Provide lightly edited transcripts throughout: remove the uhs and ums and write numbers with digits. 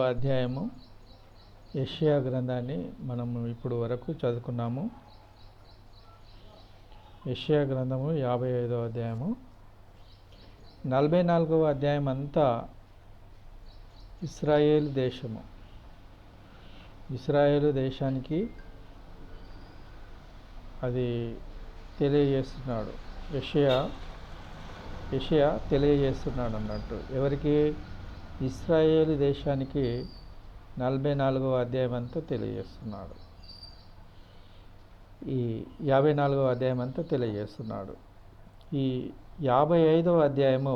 అధ్యాయము యెషయా గ్రంథాన్ని మనము ఇప్పుడు వరకు చదువుకున్నాము. యెషయా గ్రంథము 55వ అధ్యాయము. 44వ అధ్యాయం అంతా ఇశ్రాయేలు దేశము. ఇశ్రాయేలు దేశానికి అది తెలియజేస్తున్నాడు. యెషయా తెలియజేస్తున్నాడు అన్నట్టు. ఎవరికి? ఇశ్రాయేలు దేశానికి 44వ అధ్యాయం అంతా తెలియజేస్తున్నాడు. ఈ 54వ అధ్యాయం అంతా తెలియజేస్తున్నాడు. ఈ 55వ అధ్యాయము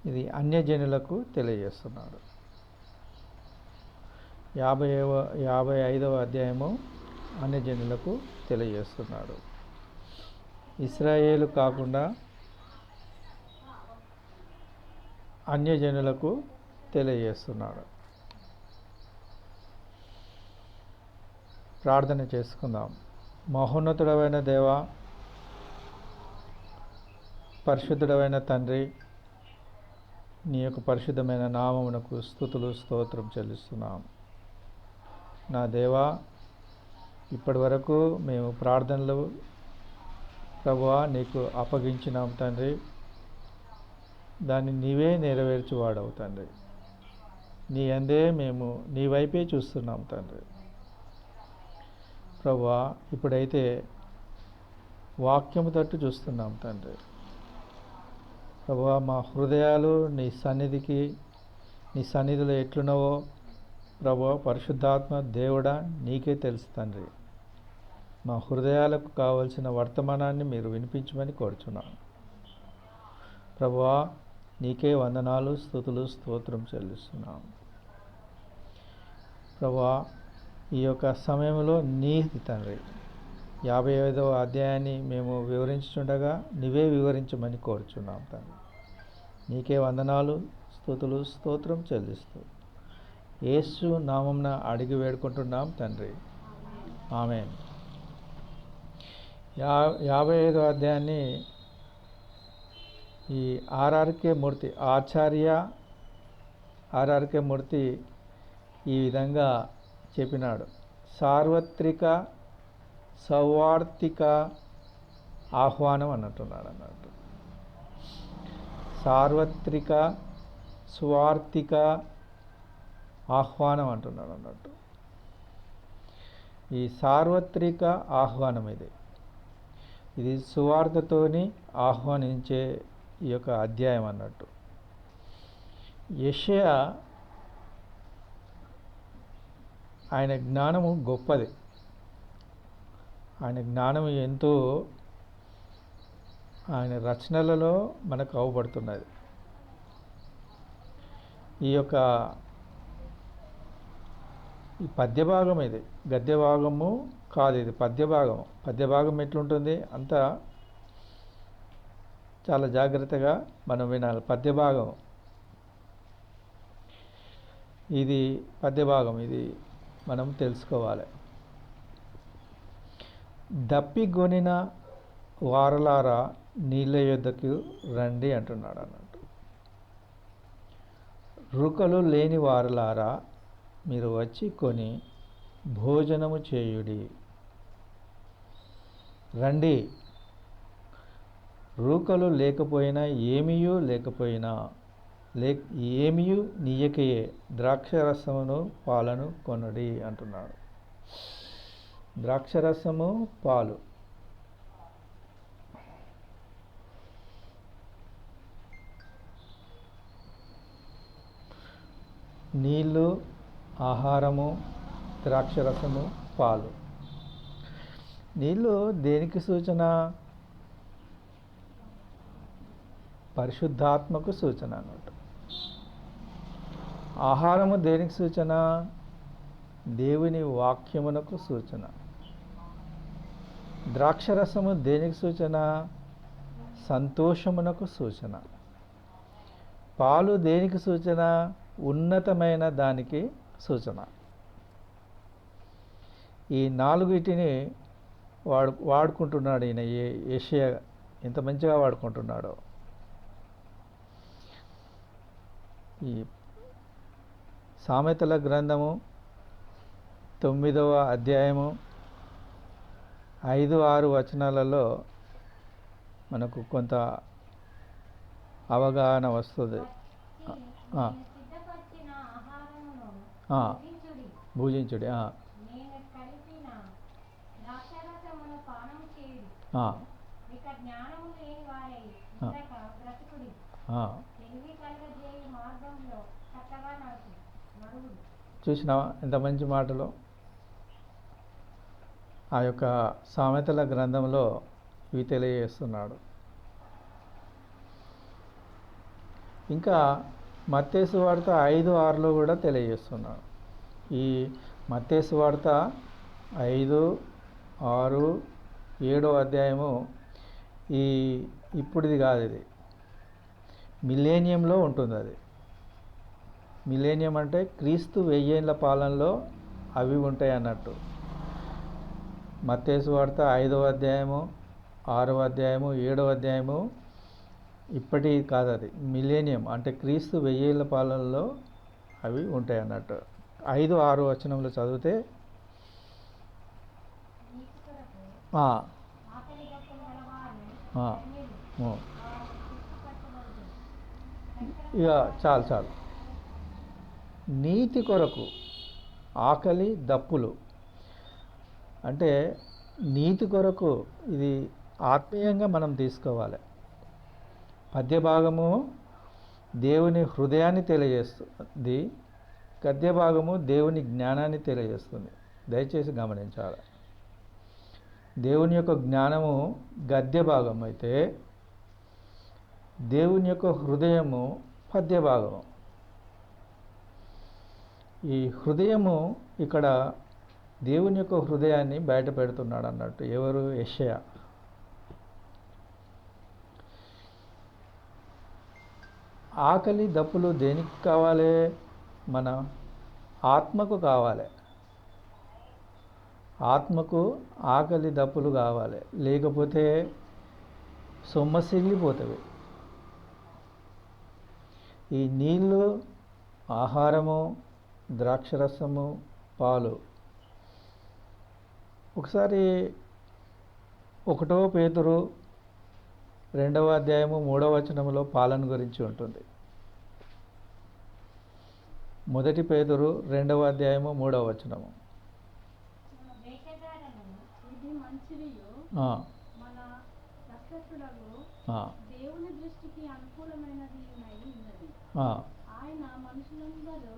ఇది అన్యజనులకు తెలియజేస్తున్నాడు. 55వ అధ్యాయము అన్యజనులకు తెలియజేస్తున్నాడు. ఇశ్రాయేలు కాకుండా అన్యజనులకు తెలియజేస్తున్నాడు. ప్రార్థన చేసుకుందాం. మహోన్నతుడమైన దేవా, పరిశుద్ధుడమైన తండ్రి, నీ యొక్క పరిశుద్ధమైన నామమునకు స్తుతులు స్తోత్రం చెల్లిస్తున్నాం. నా దేవా, ఇప్పటి వరకు మేము ప్రార్థనలు ప్రభువా నీకు అప్పగించినాం తండ్రి. దాన్ని నీవే నెరవేర్చువాడవు తండ్రి. నీ అందే మేము నీ వైపే చూస్తున్నాం తండ్రి. ప్రభువా, ఇప్పుడైతే వాక్యము తట్టు చూస్తున్నాం తండ్రి. ప్రభువా, మా హృదయాలు నీ సన్నిధిలో ఎట్లున్నావో ప్రభువా, పరిశుద్ధాత్మ దేవుడా నీకే తెలుసు తండ్రి. మా హృదయాలకు కావలసిన వర్తమానాన్ని మీరు వినిపించమని కోరుచున్నాను. ప్రభువా, నీకే వందనాలు, స్తుతులు, స్తోత్రం చెల్లిస్తున్నాం. ప్రభువా, ఈ యొక్క సమయంలో నీది తండ్రి 55వ అధ్యాయాన్ని మేము వివరించుండగా నీవే వివరించమని కోరుచున్నాం తండ్రి. నీకే వందనాలు, స్తుతులు, స్తోత్రం చెల్లిస్తూ యేసు నామమున అడిగి వేడుకుంటున్నాం తండ్రి. ఆమేన్. 55వ అధ్యాయాన్ని ఈ ఆర్ఆర్కే మూర్తి ఈ విధంగా చెప్పినాడు. సార్వత్రిక సౌవార్తిక ఆహ్వానం అన్నట్టు. సార్వత్రిక స్వార్థిక ఆహ్వానం అంటున్నాడు అన్నట్టు. ఈ సార్వత్రిక ఆహ్వానం ఇది సువార్తతోని ఆహ్వానించే ఈ యొక్క అధ్యాయం అన్నట్టు. యెషయా ఆయన జ్ఞానము గొప్పది. ఆయన జ్ఞానం ఎంతో ఆయన రచనలలో మనకు అవబడుతున్నది. ఈ పద్యభాగం గద్యభాగము కాదు, ఇది పద్యభాగం. పద్యభాగం ఎట్లుంటుంది అంతా చాలా జాగ్రత్తగా మనం వినాలి. పద్యభాగం ఇది మనం తెలుసుకోవాలి. దప్పిగొనిన వారలారా నీళ్ళ యొద్దకు రండి అంటున్నాడు అన్నట్టు. రుకలు లేని వారలారా మీరు వచ్చి కొని భోజనము చేయుడి. రండి. రూకలు లేకపోయినా ఏమీయూ నీయకయే ద్రాక్షరసమును పాలను కొనడి అంటున్నాడు. ద్రాక్షరసము, పాలు. నీళ్ళు, ఆహారము, ద్రాక్షరసము, పాలు. నీళ్ళు దేనికి సూచన? పరిశుద్ధాత్మకు సూచన అన్నట్టు. ఆహారము దేనికి సూచన? దేవుని వాక్యమునకు సూచన. ద్రాక్షరసము దేనికి సూచన? సంతోషమునకు సూచన. పాలు దేనికి సూచన? ఉన్నతమైన దానికి సూచన. ఈ నాలుగిటిని వాడుకుంటున్నాడు ఈయన యెషయా. ఎంత మంచిగా వాడుకుంటున్నాడో. ఈ సామెతల గ్రంథము 9వ అధ్యాయము 5-6 వచనాలలో మనకు కొంత అవగాహన వస్తుంది. భుజించుడి. చూసినావా ఎంత మంచి మాటలు. ఆ యొక్క సామెతల గ్రంథంలో ఇవి తెలియజేస్తున్నాడు. ఇంకా మత్తయి సువార్త 5:6లో కూడా తెలియజేస్తున్నాడు. ఈ మత్తయి సువార్త 5, 6, 7వ అధ్యాయము ఇప్పుడుది కాదు, ఇది మిలేనియంలో ఉంటుంది. అది మిలేనియం అంటే క్రీస్తు 1000 ఏళ్ల పాలనలో అవి ఉంటాయి అన్నట్టు. మత్తయి సువార్త 5వ అధ్యాయము, 6వ అధ్యాయము, 7వ అధ్యాయము ఇప్పటి కాదు, అది మిలేనియం అంటే క్రీస్తు 1000 ఏళ్ల పాలనలో అవి ఉంటాయి అన్నట్టు. 5-6 వచనంలో చదివితే ఇక చాలు. నీతి కొరకు ఆకలి దప్పులు అంటే నీతి కొరకు ఇది ఆత్మీయంగా మనం తీసుకోవాలి. పద్య భాగము దేవుని హృదయాన్ని తెలియజేస్తుంది, గద్య భాగము దేవుని జ్ఞానాన్ని తెలియజేస్తుంది. దయచేసి గమనించాలి. దేవుని యొక్క జ్ఞానము గద్య భాగం అయితే దేవుని యొక్క హృదయము పద్య భాగము. ఈ హృదయము ఇక్కడ దేవుని యొక్క హృదయాన్ని బయట పెడుతున్నాడు అన్నట్టు. ఎవరు? యెషయా. ఆకలి దప్పులు దేనికి కావాలి? మన ఆత్మకు కావాలి. ఆత్మకు ఆకలి దప్పులు కావాలి, లేకపోతే సొమ్మసిల్లిపోతుంది. ఈ నీళ్ళు, ఆహారము, ద్రాక్షరసము, పాలు. ఒకసారి 1 పేతురు 2వ అధ్యాయము 3వ వచనంలో పాలన గురించి ఉంటుంది. 1 పేతురు 2వ అధ్యాయము 3వ వచనము. దేవుని దృష్టికి అనుకూలమైనది ఆయన మనుషులందరూ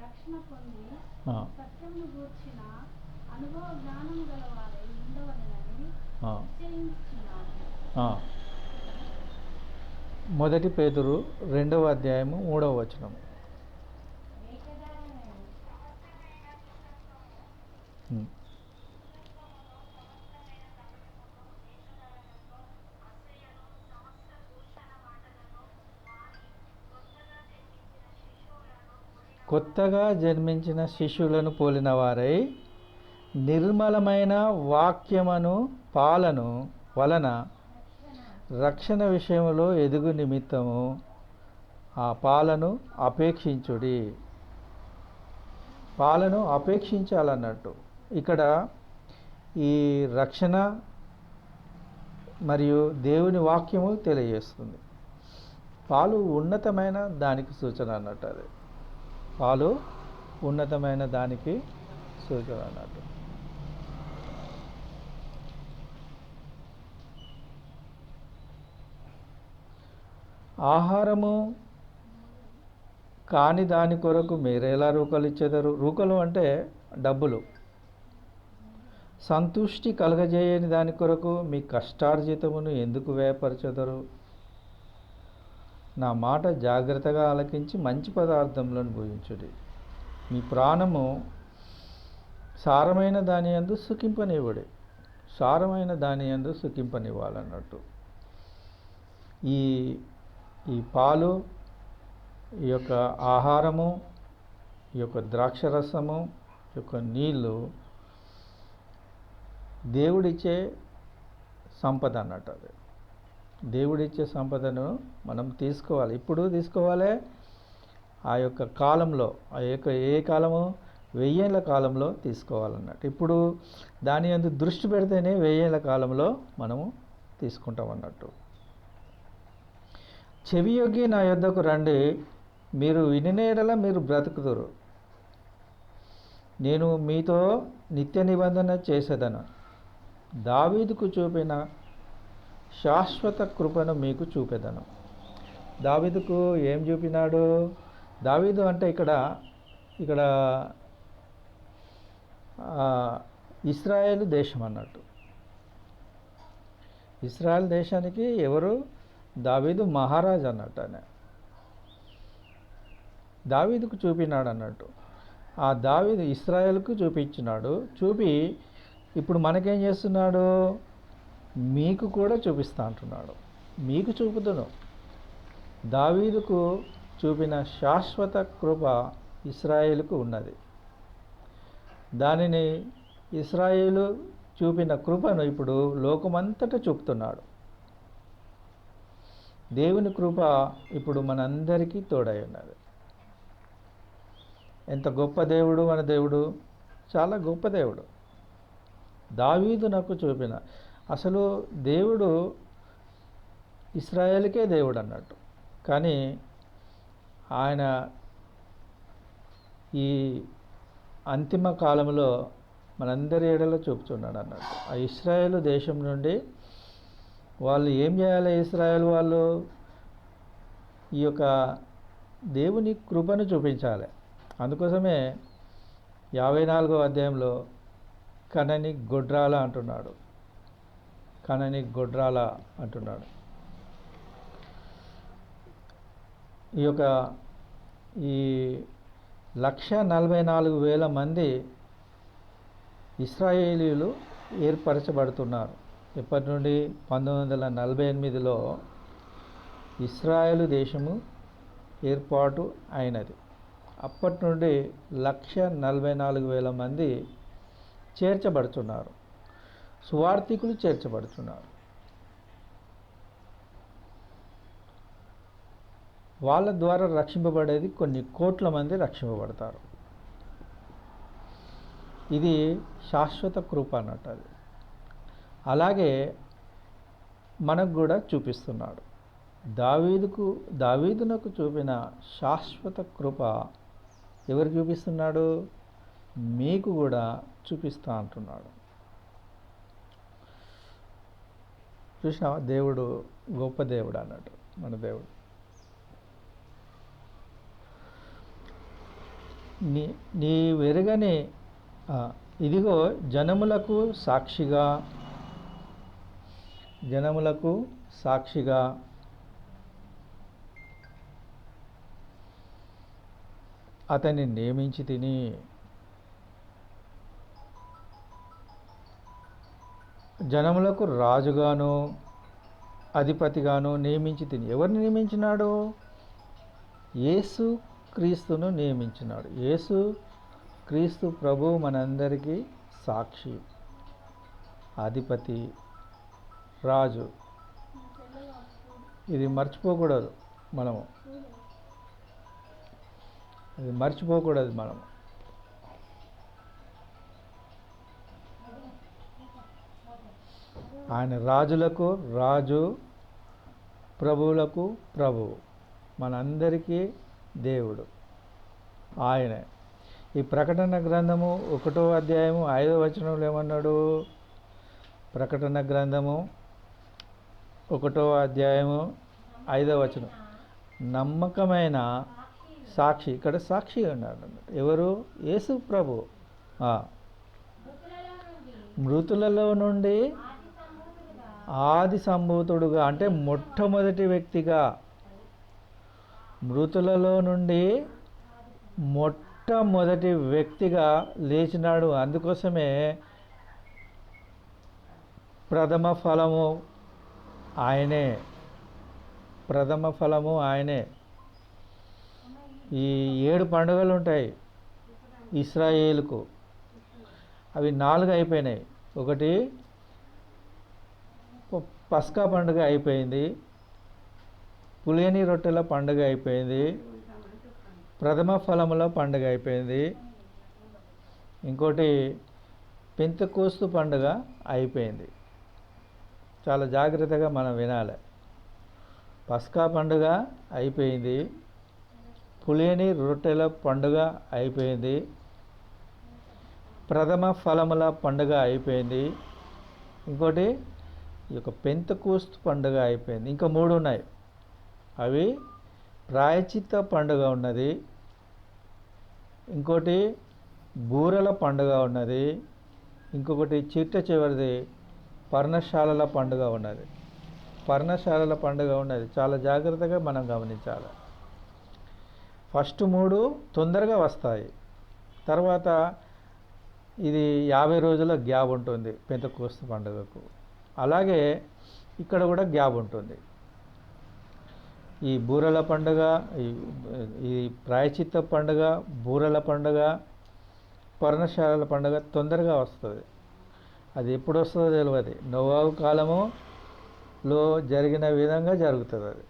రక్షణ పొంది సత్యమును గూర్చిన అనుభవ జ్ఞానం గలవారై ఉండవలెనని నిశ్చయించుచున్నాను. 1 పేతురు 2వ అధ్యాయము 3వ వచనం. కొత్తగా జన్మించిన శిశువులను పోలిన వారై నిర్మలమైన వాక్యమును పాలను వలన రక్షణ విషయంలో ఎదుగు నిమిత్తము ఆ పాలను అపేక్షించుడి. పాలను అపేక్షించాలన్నట్టు. ఇక్కడ ఈ రక్షణ మరియు దేవుని వాక్యము తెలియజేస్తుంది. పాలు ఉన్నతమైన దానికి సూచన అన్నట్టు. అది పాలు ఉన్నతమైన దానికి సూచన అన్నట్టు. ఆహారము కాని దాని కొరకు మీరెలా రూకలు ఇచ్చేదారు? రూకలు అంటే డబ్బులు. సంతుష్టి కలగజేయని దాని కొరకు మీ కష్టార్జితమును ఎందుకు వ్యయపరచెదరు? నా మాట జాగ్రత్తగా ఆలకించి మంచి పదార్థములను భుజించుడి. మీ ప్రాణము సారమైన దాని యందు సుఖింపనివ్వడి. సారమైన దాని యందు సుఖింపనివ్వాలన్నట్టు. ఈ పాలు, ఈ యొక్క ఆహారము, ఈ యొక్క ద్రాక్షరసము, ఈ యొక్క నీళ్ళు దేవుడిచ్చే సంపద అన్నట్టు. అది దేవుడిచ్చే సంపదను మనం తీసుకోవాలి. ఇప్పుడు తీసుకోవాలి, ఆ యొక్క కాలంలో, ఆ యొక్క ఏ కాలము, 1000 ఏళ్ల కాలంలో తీసుకోవాలన్నట్టు. ఇప్పుడు దాని యందు దృష్టి పెడితేనే 1000 ఏళ్ల కాలంలో మనము తీసుకుంటాం అన్నట్టు. చెవియొగ్గి నా యొద్దకు రండి, మీరు వినినేడల మీరు బ్రతుకుదురు, నేను మీతో నిత్య నిబంధన చేసేదను, దావీదుకు చూపిన శాశ్వత కృపను మీకు చూపెదను. దావీదుకు ఏం చూపినాడు? దావీదు అంటే ఇక్కడ ఇశ్రాయేలు దేశం అన్నట్టు. ఇశ్రాయేల్ దేశానికి ఎవరు? దావీదు మహారాజు అన్నట్టు. ఆయన దావీదుకు చూపినాడు అన్నట్టు. ఆ దావీదు ఇశ్రాయేలుకు చూపించినాడు. చూపి ఇప్పుడు మనకేం చేస్తున్నాడు? మీకు కూడా చూపిస్తా అంటున్నాడు. మీకు చూపుదును. దావీదుకు చూపిన శాశ్వత కృప ఇశ్రాయేలుకు ఉన్నది. దానిని ఇశ్రాయేలు చూపిన కృపను ఇప్పుడు లోకమంతటా చూపుతున్నాడు. దేవుని కృప ఇప్పుడు మనందరికీ తోడై ఉన్నది. ఎంత గొప్ప దేవుడు మన దేవుడు! చాలా గొప్ప దేవుడు. దావీదు నాకు చూపిన, అసలు దేవుడు ఇశ్రాయేలుకే దేవుడు అన్నట్టు. కానీ ఆయన ఈ అంతిమ కాలంలో మనందరి ఏడలో చూపుతున్నాడు అన్నట్టు. ఆ ఇశ్రాయేలు దేశం నుండి వాళ్ళు ఏం చేయాలి? ఇశ్రాయేలు వాళ్ళు ఈ యొక్క దేవుని కృపను చూపించాలి. అందుకోసమే 54వ అధ్యాయంలో కనని గొడ్రాల అంటున్నాడు. కనని గొడ్రాల అంటున్నాడు. ఈ యొక్క 1,44,000 మంది ఇశ్రాయేలీయులు ఏర్పరచబడుతున్నారు. ఎప్పటి నుండి? 1948లో ఇశ్రాయేలు దేశము ఏర్పాటు అయినది. అప్పటి నుండి 1,44,000 మంది చేర్చబడుతున్నారు. సువార్థికులు చేర్చబడుతున్నారు. వాళ్ళ ద్వారా రక్షింపబడేది కొన్ని కోట్ల మంది రక్షింపబడతారు. ఇది శాశ్వత కృప అన్నట్టు. అది అలాగే మనకు కూడా చూపిస్తున్నాడు. దావీదునకు చూపిన శాశ్వత కృప ఎవరు చూపిస్తున్నాడు? మీకు కూడా చూపిస్తా అంటున్నాడు. చూసినావా? దేవుడు గొప్ప దేవుడు అన్నట్టు మన దేవుడు. నీ వెరుగని ఇదిగో జనములకు సాక్షిగా అతన్ని నియమించి తిని, జనములకు రాజుగాను అధిపతిగాను నియమించి తిని. ఎవరిని నియమించినాడు? యేసు క్రీస్తును నియమించినాడు. యేసు క్రీస్తు ప్రభు మనందరికీ సాక్షి, అధిపతి, రాజు. ఇది మర్చిపోకూడదు మనము. ఇది మర్చిపోకూడదు మనము. ఆయన రాజులకు రాజు, ప్రభువులకు ప్రభువు, మనందరికీ దేవుడు ఆయనే. ఈ ప్రకటన గ్రంథము 1వ అధ్యాయము 5వ వచనంలో ఏమన్నాడు? ప్రకటన గ్రంథము 1వ అధ్యాయము 5వ వచనం, నమ్మకమైన సాక్షి. ఇక్కడ సాక్షి ఉన్నాడు. ఎవరు? యేసు ప్రభు. మృతులలో నుండి ఆది సంభూతుడుగా, అంటే మొట్టమొదటి వ్యక్తిగా, మృతులలో నుండి మొట్టమొదటి వ్యక్తిగా లేచినాడు. అందుకోసమే ప్రథమ ఫలము ఆయనే. ప్రథమ ఫలము ఆయనే. ఈ 7 పండుగలు ఉంటాయి ఇశ్రాయేలుకు. అవి 4 అయిపోయినాయి. ఒకటి పస్కా పండుగ అయిపోయింది, పులియని రొట్టెల పండుగ అయిపోయింది, ప్రథమ ఫలముల పండుగ అయిపోయింది. ఇంకోటి పెంతెకోస్తు పండుగ అయిపోయింది. చాలా జాగ్రత్తగా మనం వినాలి. పస్కా పండుగ అయిపోయింది. పులియని రొట్టెల పండుగ అయిపోయింది. ప్రథమ ఫలముల పండుగ అయిపోయింది. ఇంకోటి ఈ యొక్క పెంతెకోస్తు పండుగ అయిపోయింది. ఇంకా 3 ఉన్నాయి. అవి ప్రాయశ్చిత్త పండుగ ఉన్నది, ఇంకోటి బూరల పండుగ ఉన్నది, ఇంకొకటి చిట్ట చివరిది పర్ణశాలల పండుగ ఉన్నది. పర్ణశాలల పండుగ ఉన్నది. చాలా జాగ్రత్తగా మనం గమనించాలి. ఫస్ట్ 3 తొందరగా వస్తాయి. తర్వాత ఇది 50 రోజుల గ్యాప్ ఉంటుంది పెంతెకోస్తు పండుగకు. అలాగే ఇక్కడ కూడా గ్యాప్ ఉంటుంది. ఈ బూరల పండుగ, ఈ ప్రాయశ్చిత్త పండుగ, బూరల పండుగ, పర్ణశాలల పండుగ తొందరగా వస్తుంది. అది ఎప్పుడు వస్తుందో తెలియదు. నోవాహు కాలములో జరిగిన విధంగా జరుగుతుంది అది.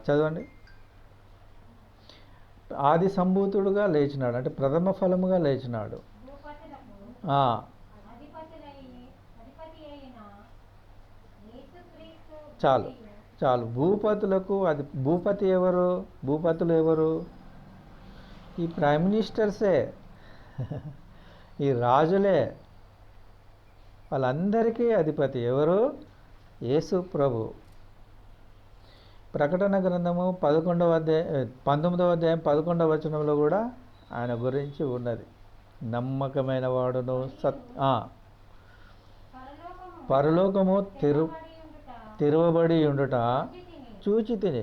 చదవండి. ఆది సంభూతుడుగా లేచినాడు, అంటే ప్రథమ ఫలముగా లేచినాడు. చాలు చాలు. భూపతులకు అది భూపతి ఎవరు? భూపతులు ఎవరు? ఈ ప్రైమ్ మినిస్టర్సే, ఈ రాజులే. వాళ్ళందరికీ అధిపతి ఎవరు? యేసు ప్రభు. ప్రకటన గ్రంథము 19వ అధ్యాయం 11వ వచనంలో కూడా ఆయన గురించి ఉన్నది. నమ్మకమైన వాడును, పరలోకము తెరవబడి ఉండుట చూచి తిని.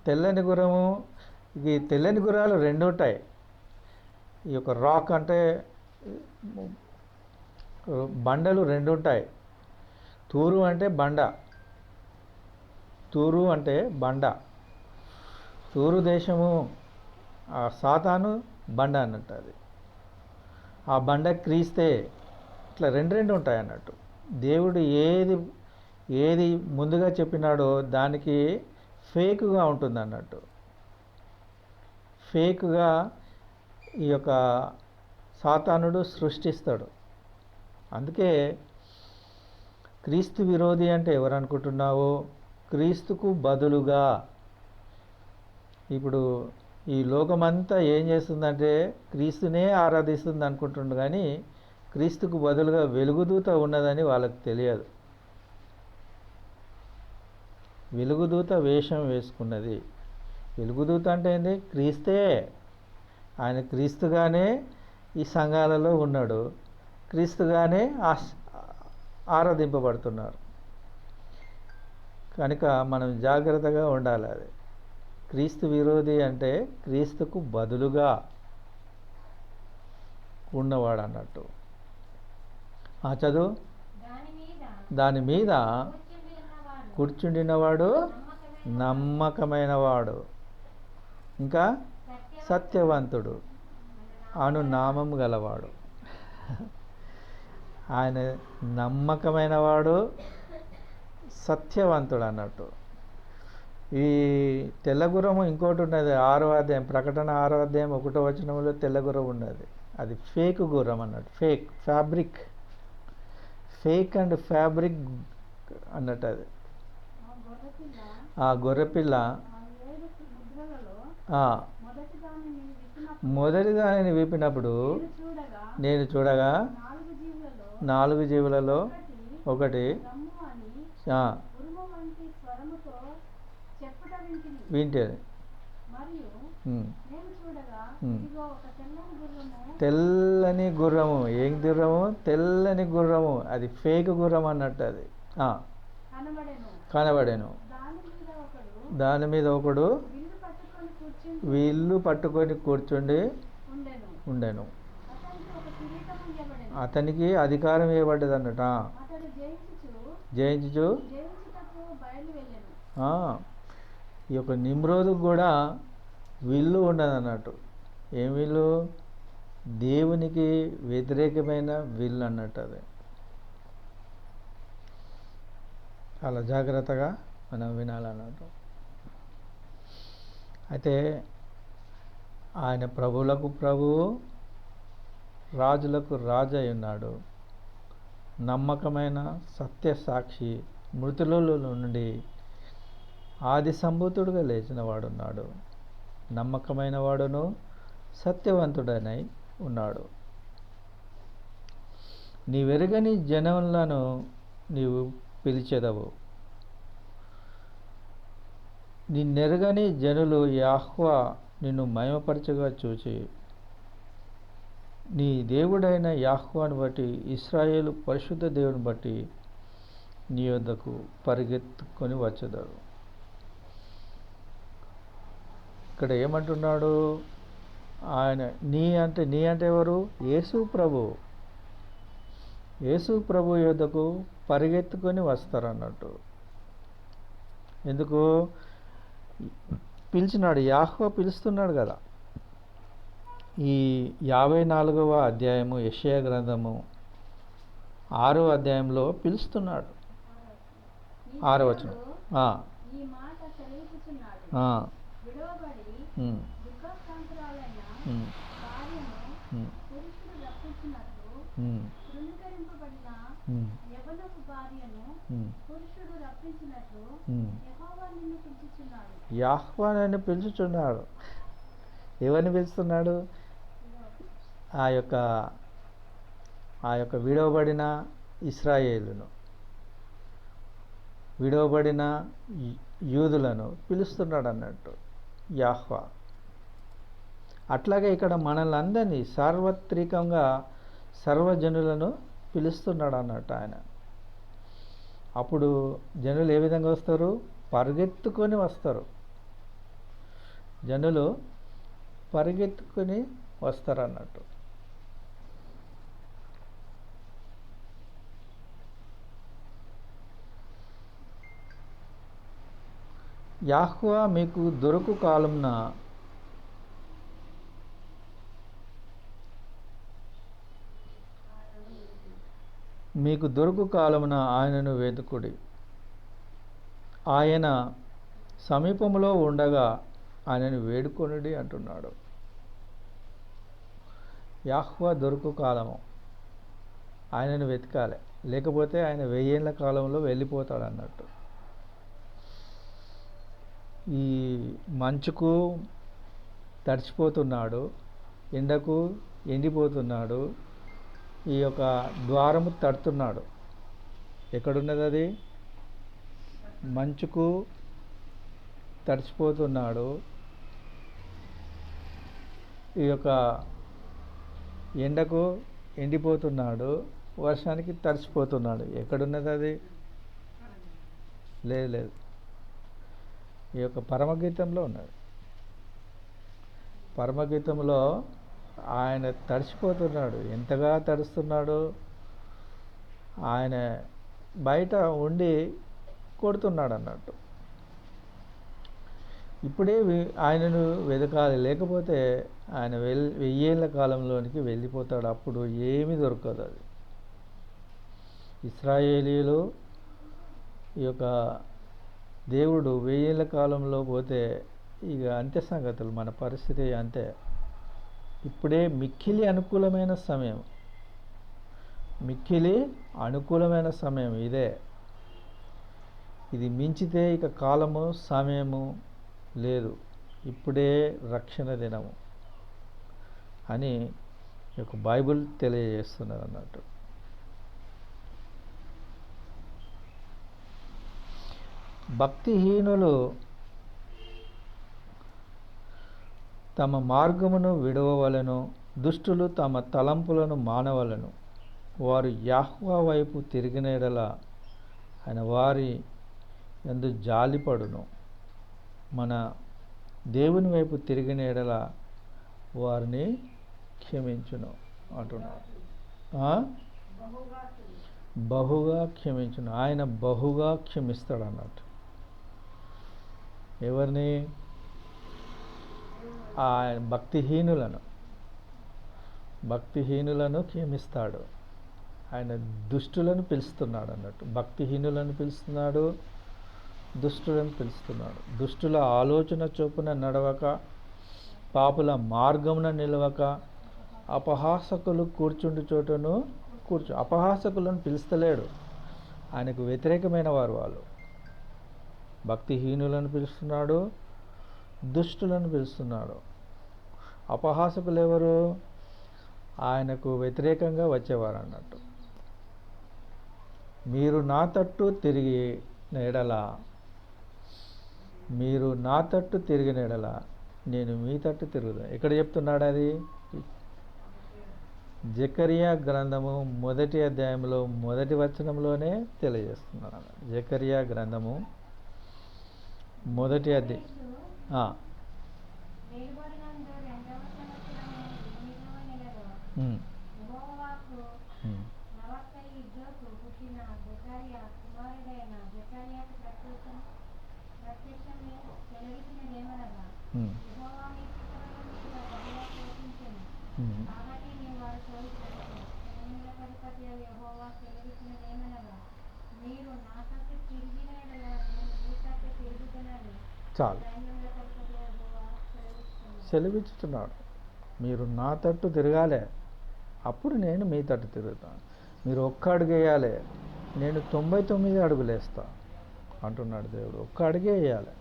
తెల్లని గుర్రము. ఈ తెల్లని గుర్రాలు 2 ఉంటాయి. ఈ యొక్క రాక్ అంటే బండలు 2 ఉంటాయి. తూరు అంటే బండ. తూరు అంటే బండ. తూరు దేశము ఆ సాతాను బండ అన్నట్టు. అది ఆ బండ క్రీస్తే. ఇట్లా 2 ఉంటాయి అన్నట్టు. దేవుడు ఏది ముందుగా చెప్పినాడో దానికి ఫేక్గా ఉంటుంది అన్నట్టు. ఫేక్గా ఈ యొక్క సాతానుడు సృష్టిస్తాడు. అందుకే క్రీస్తు విరోధి అంటే ఎవరు అనుకుంటున్నావో, క్రీస్తుకు బదులుగా ఇప్పుడు ఈ లోకమంతా ఏం చేస్తుందంటే క్రీస్తునే ఆరాధిస్తుంది అనుకుంటుండు, కానీ క్రీస్తుకు బదులుగా వెలుగుదూత ఉన్నదని వాళ్ళకి తెలియదు. వెలుగుదూత వేషం వేసుకున్నది. వెలుగుదూత అంటే ఏంది? క్రీస్తే. ఆయన క్రీస్తుగానే ఈ సంఘాలలో ఉన్నాడు, క్రీస్తుగానే ఆరాధింపబడుతున్నారు. కనుక మనం జాగ్రత్తగా ఉండాలి. అది క్రీస్తు విరోధి అంటే క్రీస్తుకు బదులుగా ఉన్నవాడు అన్నట్టు. చదువు. దాని మీద కూర్చుండినవాడు నమ్మకమైన వాడు, ఇంకా సత్యవంతుడు అను నామం గలవాడు. ఆయన నమ్మకమైన వాడు, సత్యవంతుడు అన్నట్టు. ఈ తెల్లగుర్రము ఇంకోటి ఉన్నది. 6వ అధ్యాయం, ప్రకటన 6వ అధ్యాయం 1వ వచనంలో తెల్లగుర్రం ఉన్నది. అది ఫేక్ గుర్రం అన్నట్టు. ఫ్యాబ్రిక్ అండ్ ఫ్యాబ్రిక్ అన్నట్టు. అది ఆ గొర్రెపిల్ల మొదటిదానిని విప్పినప్పుడు నేను చూడగా 4 జీవులలో ఒకటి వింటేది. తెల్లని గుర్రము. ఏం గుర్రము? తెల్లని గుర్రము. అది ఫేక్ గుర్రం అన్నట్టు. అది కనబడేను. దాని మీద ఒకడు విల్లు పట్టుకొని కూర్చుండి ఉండెను. అతనికి అధికారం ఇవ్వబడ్డది అన్నట. జయించు ఈ యొక్క నిమ్రోదుకు కూడా విల్లు ఉండదు అన్నట్టు. ఏం విల్లు? దేవునికి వ్యతిరేకమైన విల్లు అన్నట్టు. అది చాలా జాగ్రత్తగా మనం వినాలన్నట్టు. అయితే ఆయన ప్రభువులకు ప్రభువు, రాజులకు రాజు అయి ఉన్నాడు. నమ్మకమైన సత్య సాక్షి, మృతులలో నుండి ఆది సంభూతుడుగా లేచిన వాడున్నాడు. నమ్మకమైన వాడును సత్యవంతుడనై ఉన్నాడు. నీవెరుగని జనములను నీవు పిలిచెదవు. నిన్నెరుగని జనులు యెహోవా నిన్ను మహిమపరచగా చూచి, నీ దేవుడైన యెహోవాను బట్టి, ఇశ్రాయేలు పరిశుద్ధ దేవుని బట్టి నీ యొద్దకు పరిగెత్తుకొని వచ్చెదరు. ఇక్కడ ఏమంటున్నాడు ఆయన? నీ అంటే ఎవరు? యేసు ప్రభు. యేసు ప్రభు యొద్దకు పరిగెత్తుకొని వస్తారన్నట్టు. ఎందుకు పిలిచినాడు? యెహోవా పిలుస్తున్నాడు కదా. ఈ 54వ అధ్యాయము యెషయా గ్రంథము 6వ అధ్యాయంలో పిలుస్తున్నాడు. 6వ వచనం. ఈ మాట సెలవిచ్చుచున్నాడు, ఆ, విడవబడి ఉమ్, దుఃఖాక్రాంతురాలైన ఉమ్, భార్యను ఉమ్, పురుషుడు రప్పించినట్లు, ఉమ్, తృణీకరింపబడిన ఉమ్, యవ్వనపు భార్యను ఉమ్, పురుషుడు రప్పించినట్లు ఉమ్. యెహోవా నిన్ను పిలుచుచున్నాడు. యెహోవా నన్ను పిలుచుచున్నాడు. ఎవరిని పిలుస్తున్నాడు? ఆ యొక్క విడవబడిన ఇశ్రాయేలును, విడవబడిన యూదులను పిలుస్తున్నాడు అన్నట్టు యెహోవా. అట్లాగే ఇక్కడ మనల్ని అందరినీ సార్వత్రికంగా సర్వజనులను పిలుస్తున్నాడు అన్నట్టు ఆయన. అప్పుడు జనులు ఏ విధంగా వస్తారు? పరిగెత్తుకొని వస్తారు. జనులు పరిగెత్తుకొని వస్తారు అన్నట్టు. యెహోవా మీకు దొరకు కాలమున ఆయనను వెతుకుడి. ఆయన సమీపంలో ఉండగా ఆయనను వేడుకొనుడి అంటున్నాడు. యెహోవా దొరకు కాలము, ఆయనను వెతకాలి. లేకపోతే ఆయన 1000 ఏళ్ల కాలంలో వెళ్ళిపోతాడు అన్నట్టు. ఈ మంచుకు తడిచిపోతున్నాడు, ఎండకు ఎండిపోతున్నాడు, ఈ యొక్క ద్వారము తడుతున్నాడు. ఎక్కడున్నది అది? మంచుకు తడిచిపోతున్నాడు, ఈ యొక్క ఎండకు ఎండిపోతున్నాడు, వర్షానికి తడిచిపోతున్నాడు. ఎక్కడున్నది అది? లేదు. ఈ యొక్క పరమగీతంలో ఉన్నది. పరమగీతంలో ఆయన తడిచిపోతున్నాడు. ఎంతగా తడుస్తున్నాడు? ఆయన బయట ఉండి కొడుతున్నాడు అన్నట్టు. ఇప్పుడే ఆయనను వెతకాలి. లేకపోతే ఆయన 1000 ఏళ్ల కాలంలోనికి వెళ్ళిపోతాడు. అప్పుడు ఏమీ దొరకదు. అది ఇశ్రాయేలీయులు ఈ యొక్క దేవుడు 1000 ఏళ్ల కాలంలో పోతే ఇక అంతే సంగతులు. మన పరిస్థితి అంతే. ఇప్పుడే మిక్కిలి అనుకూలమైన సమయం, మిక్కిలి అనుకూలమైన సమయం ఇదే. ఇది మించితే ఇక కాలము సమయము లేదు. ఇప్పుడే రక్షణ దినము అని ఈ యొక్క బైబిల్ తెలియజేస్తున్నారు అన్నట్టు. భక్తిహీనులు తమ మార్గమును విడవవలెను, దుష్టులు తమ తలంపులను మానవలెను. వారు యెహోవా వైపు తిరిగిన యెడల ఆయన వారి యందు జాలిపడును. మన దేవుని వైపు తిరిగిన యెడల వారిని క్షమించును అంటున్నాడు. బహుగా క్షమించును. ఆయన బహుగా క్షమిస్తాడు అన్నట్టు. ఎవరిని? ఆయన భక్తిహీనులను క్షమిస్తాడు. ఆయన దుష్టులను పిలుస్తున్నాడు అన్నట్టు. భక్తిహీనులను పిలుస్తున్నాడు, దుష్టులను పిలుస్తున్నాడు. దుష్టుల ఆలోచన చొప్పున నడవక, పాపుల మార్గమున నిలవక, అపహాసకులు కూర్చుండు చోటను అపహాసకులను పిలుస్తలేడు. ఆయనకు వ్యతిరేకమైన వారు వాళ్ళు. భక్తిహీనులను పిలుస్తున్నాడు, దుష్టులను పిలుస్తున్నాడు. అపహాసకులు ఎవరు? ఆయనకు వ్యతిరేకంగా వచ్చేవారు అన్నట్టు. మీరు నా తట్టు తిరిగిన ఎడల, మీరు నా తట్టు తిరిగిన ఎడల నేను మీ తట్టు తిరుగుతాను. ఎక్కడ చెప్తున్నాడు అది? జకరియా గ్రంథము 1వ అధ్యాయంలో 1వ వచనంలోనే తెలియజేస్తున్నాడు. జకరియా గ్రంథము 1వ అధ్యాయం వెలువడినందు 2వ సంవత్సరము 8వ నెలలో ఉమ్, యెహోవాకు ఉమ్, నవక్కయిద్యోకు పుట్టిన జకర్యా కుమారుడైన జకర్యాకు ప్రత్యక్షమే సెలవిచ్చినదేమనగా, ఉమ్, యెహోవా మీ పితరులను బహుగా పోషించెను. ఉమ్. కాబట్టి నీవు వారి తోడు పోవద్దు. సైన్యములకు అధిపతి అయిన యెహోవా సెలవిచ్చినదేమనగా, మీరు నా తట్టు తిరిగిన ఎడల నేను మీ తట్టు తిరుగుదునని చాలు సైన్యములకు అధిపతి అయిన యెహోవా సెలవిస్తున్నాడు. సెలవిచ్చుతున్నాడు. మీరు నా తట్టు తిరగాలి, అప్పుడు నేను మీ తట్టు తిరుగుతాను. మీరు ఒక్క అడుగు వేయాలి, నేను 99 అడుగులు వేస్తా అంటున్నాడు దేవుడు. ఒక్క అడుగే వేయాలి.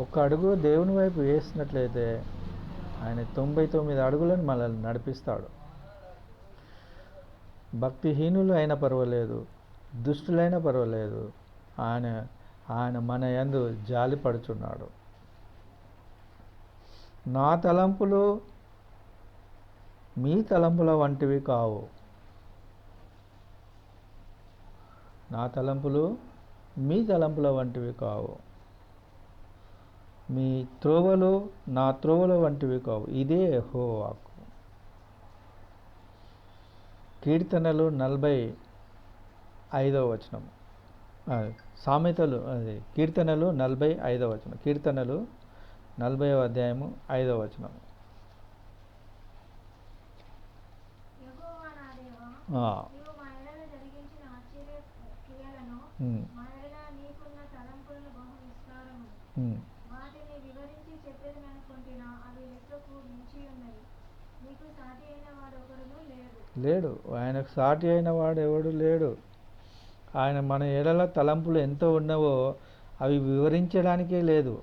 ఒక్క అడుగు దేవుని వైపు వేసినట్లయితే ఆయన 99 అడుగులను మనల్ని నడిపిస్తాడు. భక్తిహీనులు అయినా పర్వాలేదు, దుష్టులైనా పర్వాలేదు, ఆయన మన యందు జాలి పడుచున్నాడు. నా తలంపులు మీ తలంపుల వంటివి కావు. నా తలంపులు మీ తలంపుల వంటివి కావు. మీ త్రోవలు నా త్రోవల వంటివి కావు. ఇదే యెహోవాకు. కీర్తనలు 45వ వచనం. సామెతలు కీర్తనలు 45వ వచనం. కీర్తనలు 40వ అధ్యాయము 5వ వచనం. యెహోవా నా దేవా, ఆ, నీవు మా ఎడల జరిగించిన ఆశ్చర్య క్రియలను, ఉమ్, మా ఎడల నీకున్న తలంపులను బహు విస్తారము. ఉమ్. వాటిని వివరించి చెప్పేదననుకొంటినా అవి లెక్కకు మించి ఉన్నవి. నీకు సాటి అయిన వాడొకడును లేడు. లేడు. ఆయనకు సాటి అయిన వాడు ఎవడు లేడు. ఆయన మన ఎడల తలంపులు ఎంత ఉన్నవో అవి వివరించడానికే లేదు.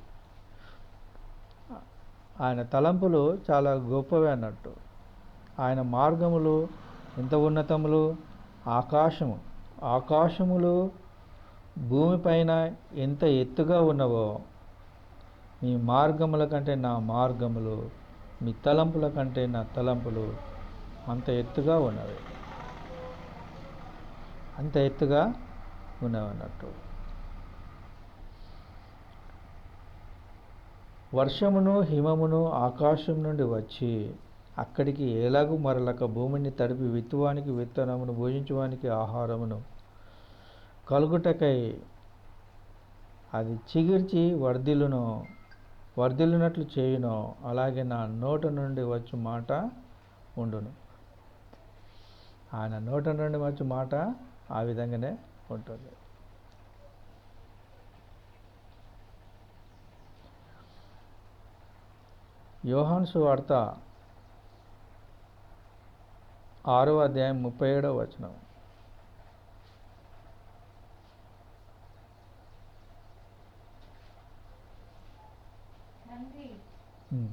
ఆయన తలంపులు చాలా గొప్పవి అన్నట్టు. ఆయన మార్గములు ఎంత ఉన్నతములు. ఆకాశములు భూమిపైన ఎంత ఎత్తుగా ఉన్నవో, మీ మార్గముల కంటే నా మార్గములు, మీ తలంపుల కంటే నా తలంపులు అంత ఎత్తుగా ఉన్నవి. అంత ఎత్తుగా ఉన్నవి అన్నట్టు. వర్షమును హిమమును ఆకాశం నుండి వచ్చి అక్కడికి ఎలాగూ మరలక భూమిని తడిపి విత్తువానికి విత్తనమును, భుజించువానికి ఆహారమును కలుగుటకై అది చిగిర్చి వర్ధిల్లునట్లు చేయును. అలాగే నా నోట నుండి వచ్చు మాట ఉండును. ఆయన నోట నుండి వచ్చు మాట ఆ విధంగానే ఉంటుంది. యోహాను సువార్త 6వ అధ్యాయం 37వ వచనం. తండ్రి, ఉమ్,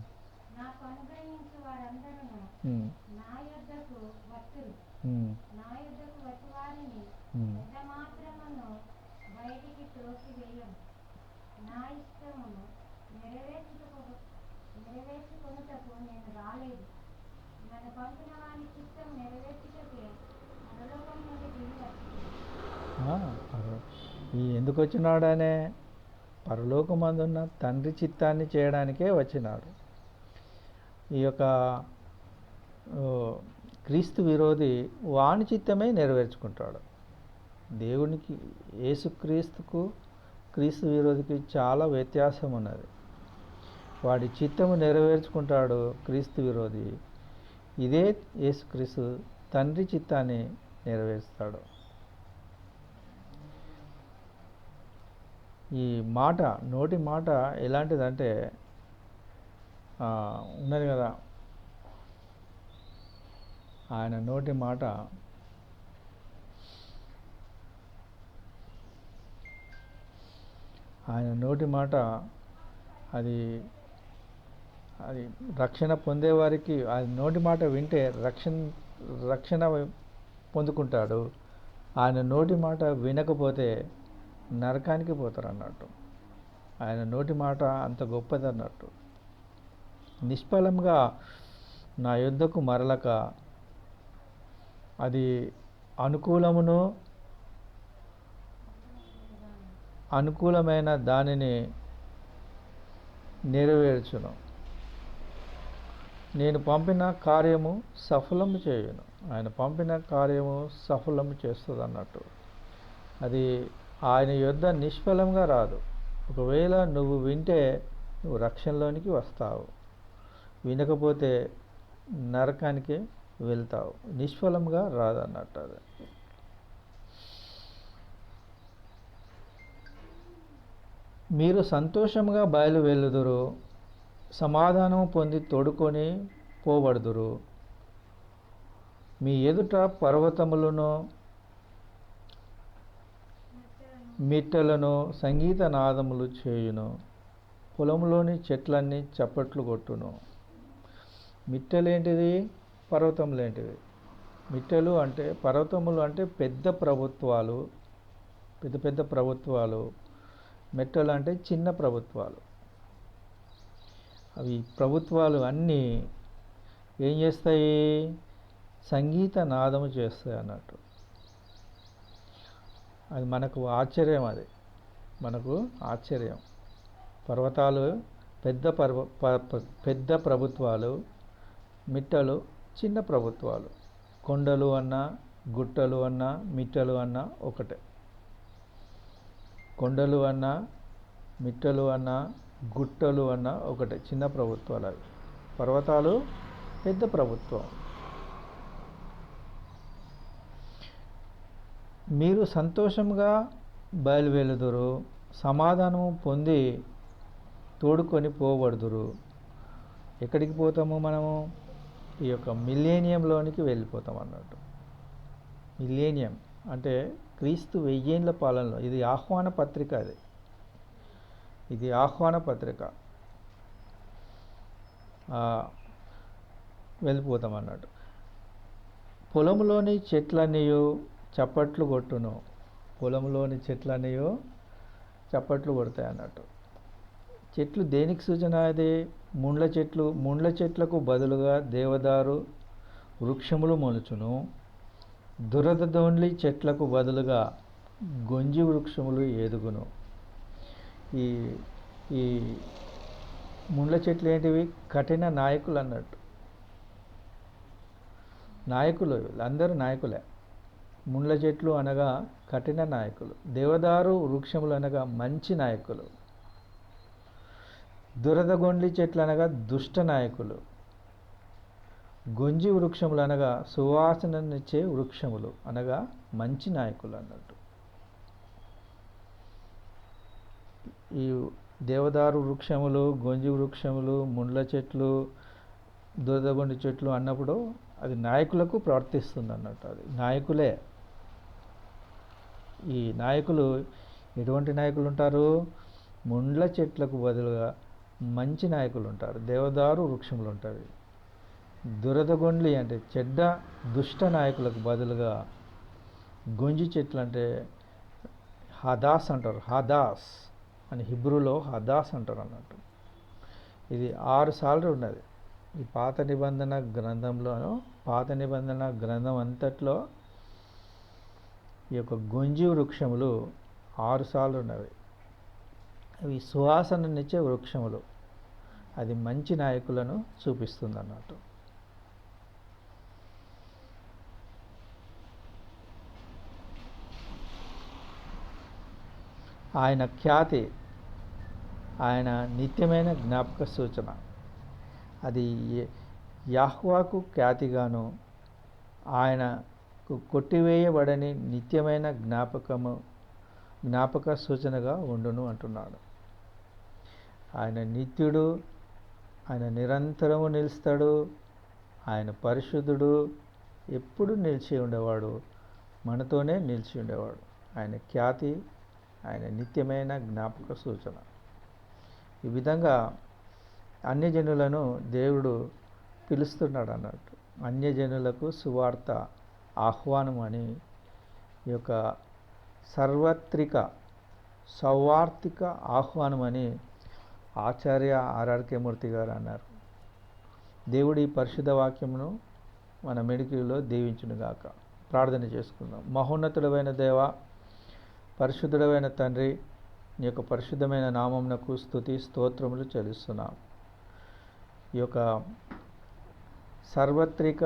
నాకు అనుగ్రహించు వారందరూ ఉమ్, నా యొద్దకు వత్తురు. ఉమ్, నా యొద్దకు వచ్చి వారిని ఉమ్. ఎంత మాత్రమును బయటికి త్రోసివేయను. నా ఇష్టమును నెరవేర్చుకొనుటకు నేను రాలేదు. నన్ను పంపిన వాని చిత్తం నెరవేర్చుటకే పరలోకం నుండి దిగి వచ్చింది. ఎందుకు వచ్చినాడనే పరలోకమందున్న తండ్రి చిత్తాన్ని చేయడానికే వచ్చినాడు. ఈ యొక్క క్రీస్తు విరోధి వాని చిత్తమే నెరవేర్చుకుంటాడు. దేవునికి, యేసుక్రీస్తుకు క్రీస్తు విరోధికి చాలా వ్యత్యాసం ఉన్నది. వాడి చిత్తము నెరవేర్చుకుంటాడు క్రీస్తు విరోధి. ఇదే యేసుక్రీస్తు తండ్రి చిత్తాన్ని నెరవేరుస్తాడు. ఈ మాట, నోటి మాట ఎలాంటిదంటే ఉన్నది కదా, ఆయన నోటి మాట అది అది రక్షణ పొందేవారికి ఆ నోటి మాట వింటే రక్షణ పొందుకుంటాడు. ఆయన నోటి మాట వినకపోతే నరకానికి పోతారు అన్నట్టు. ఆయన నోటి మాట అంత గొప్పది అన్నట్టు. నిష్ఫలంగా నా యుద్ధకు మరలక అది అనుకూలమైన దానిని నెరవేర్చును. నేను పంపిన కార్యము సఫలము చేయును. ఆయన పంపిన కార్యము సఫలము చేస్తుంది అన్నట్టు. అది ఆయన యుద్ధ నిష్ఫలంగా రాదు. ఒకవేళ నువ్వు వింటే నువ్వు రక్షణలోనికి వస్తావు, వినకపోతే నరకానికి వెళ్తావు. నిష్ఫలంగా రాదన్నట్టు. అది మీరు సంతోషంగా బయలువెళ్ళుదురు, సమాధానం పొంది తోడుకొని పోబడుదురు. మీ ఎదుట పర్వతములను మిట్టలను సంగీత నాదములు చేయును. పొలంలోని చెట్లన్నీ చప్పట్లు కొట్టును. మిట్టలేంటిది? పర్వతములేంటిది? మిట్టలు అంటే, పర్వతములు అంటే పెద్ద ప్రభుత్వాలు. మెట్టలు అంటే చిన్న ప్రభుత్వాలు. అవి ప్రభుత్వాలు అన్నీ ఏం చేస్తాయి? సంగీత నాదము చేస్తాయి అన్నట్టు. అది మనకు ఆశ్చర్యం. మనకు ఆశ్చర్యం. పర్వతాలు పెద్ద ప్రభుత్వాలు, మిట్టలు చిన్న ప్రభుత్వాలు. కొండలు అన్నా, గుట్టలు అన్నా, మిట్టలు అన్నా ఒకటే. కొండలు అన్నా, మిట్టలు అన్నా, గుట్టలు అన్నా ఒకటే, చిన్న ప్రభుత్వాలు అవి. పర్వతాలు పెద్ద ప్రభుత్వం. మీరు సంతోషంగా బయలువెళ్ళుదురు, సమాధానము పొంది తోడుకొని పోబడుదురు. ఎక్కడికి పోతాము మనము? ఈ యొక్క మిలేనియంలోనికి వెళ్ళిపోతాం అన్నట్టు. మిలేనియం అంటే క్రీస్తు 1000 ఏళ్ల పాలనలో. ఇది ఆహ్వాన పత్రిక. ఇది ఆహ్వాన పత్రిక. వెళ్ళిపోతాం అన్నట్టు. పొలంలోని చెట్లన్నీయు చప్పట్లు కొట్టును. పొలంలోని చెట్లన్నీయు చప్పట్లు కొడతాయి అన్నట్టు. చెట్లు దేనికి సూచన? అది ముండ్ల చెట్లకు బదులుగా దేవదారు వృక్షములు మొలుచును. దురదొండ్లి చెట్లకు బదులుగా గొంజి వృక్షములు ఎదుగును. ఈ ముండ్ల చెట్లు ఏంటివి? కఠిన నాయకులు అన్నట్టు. నాయకులు, వీళ్ళందరూ నాయకులే. ముండ్ల చెట్లు అనగా కఠిన నాయకులు. దేవదారు వృక్షములు అనగా మంచి నాయకులు. దురదగొండ్లి చెట్లు అనగా దుష్ట నాయకులు. గొంజి వృక్షములు అనగా సువాసననిచ్చే వృక్షములు అనగా మంచి నాయకులు అన్నట్టు. ఈ దేవదారు వృక్షములు, గొంజి వృక్షములు, ముండ్ల చెట్లు, దురదగొండి చెట్లు అన్నప్పుడు అది నాయకులకు ప్రవర్తిస్తుంది అన్నట్టు. అది నాయకులే. ఈ నాయకులు ఎటువంటి నాయకులు ఉంటారు? ముండ్ల చెట్లకు బదులుగా మంచి నాయకులు ఉంటారు. దేవదారు వృక్షములు ఉంటాయి. దురదగొండ్లి అంటే చెడ్డ దుష్ట నాయకులకు బదులుగా గొంజి చెట్లు అంటే హదాస్ అంటారు. హదాస్ అని హిబ్రూలో హదాస్ అంటారు అన్నట్టు. ఇది 6 సార్లు ఉన్నది ఈ పాత నిబంధన గ్రంథం అంతట్లో. ఈ యొక్క గొంజి వృక్షములు 6 సార్లు ఉన్నవి. అవి సువాసననిచ్చే వృక్షములు. అది మంచి నాయకులను చూపిస్తుంది అన్నట్టు. ఆయన ఖ్యాతి, ఆయన నిత్యమైన జ్ఞాపక సూచన. అది యెహోవాకు ఖ్యాతిగాను, ఆయనకు కొట్టివేయబడని నిత్యమైన జ్ఞాపకము జ్ఞాపక సూచనగా ఉండును అంటున్నాడు. ఆయన నిత్యుడు, ఆయన నిరంతరము నిలుస్తాడు, ఆయన పరిశుద్ధుడు, ఎప్పుడు నిలిచి ఉండేవాడు, మనతోనే నిలిచి ఉండేవాడు. ఆయన ఖ్యాతి, ఆయన నిత్యమైన జ్ఞాపక సూచన. ఈ విధంగా అన్యజనులను దేవుడు పిలుస్తున్నాడు అన్నట్టు. అన్యజనులకు సువార్త ఆహ్వానం అని ఈ యొక్క సార్వత్రిక సౌవార్తిక ఆహ్వానం అని ఆచార్య ఆర్ఆర్కే మూర్తి గారు అన్నారు. దేవుడి పరిశుద్ధ వాక్యమును మన మెడికిలో దీవించునుగాక. ప్రార్థన చేసుకుందాం. మహోన్నతుడమైన దేవ, పరిశుద్ధుడమైన తండ్రి, నీ యొక్క పరిశుద్ధమైన నామమునకు స్తుతి స్తోత్రములు చెల్లిస్తున్నాం. ఈ యొక్క సార్వత్రిక